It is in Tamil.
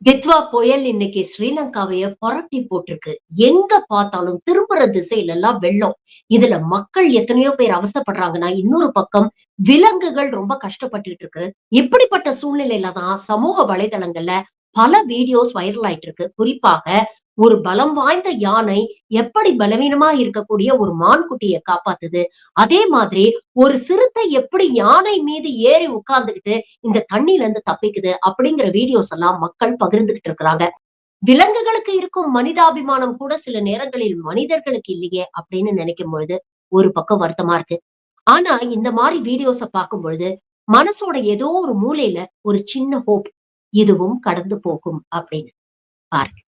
டிட்வா புயல் இன்னைக்கு ஸ்ரீலங்காவைய புரட்டி போட்டிருக்கு. எங்க பார்த்தாலும் திரும்புற திசையில எல்லாம் வெள்ளம். இதுல மக்கள் எத்தனையோ பேர் அவஸ்தைப்படுறாங்கன்னா, இன்னொரு பக்கம் விலங்குகள் ரொம்ப கஷ்டப்பட்டுட்டு இருக்கு. இப்படிப்பட்ட சூழ்நிலையில தான் சமூக வலைதளங்கள்ல பல வீடியோஸ் வைரல் ஆயிட்டு இருக்கு. குறிப்பாக ஒரு பலம் வாய்ந்த யானை எப்படி பலவீனமா இருக்கக்கூடிய ஒரு மான்குட்டிய காப்பாத்துது. அதே மாதிரி ஒரு சிறுத்தை எப்படி யானை மீது ஏறி உட்கார்ந்துகிட்டு இந்த தண்ணீல இருந்து தப்பிக்குது அப்படிங்கிற வீடியோஸ் எல்லாம் மக்கள் பகிர்ந்துகிட்டு இருக்கிறாங்க. விலங்குகளுக்கு இருக்கும் மனிதாபிமானம் கூட சில நேரங்களில் மனிதர்களுக்கு இல்லையே அப்படின்னு நினைக்கும் பொழுது ஒரு பக்கம் வருத்தமா இருக்கு. ஆனா இந்த மாதிரி வீடியோஸ பார்க்கும் பொழுது மனசோட ஏதோ ஒரு மூலையில ஒரு சின்ன ஹோப் இதுவும் கடந்து போகும் அப்படின்னு பாருங்க.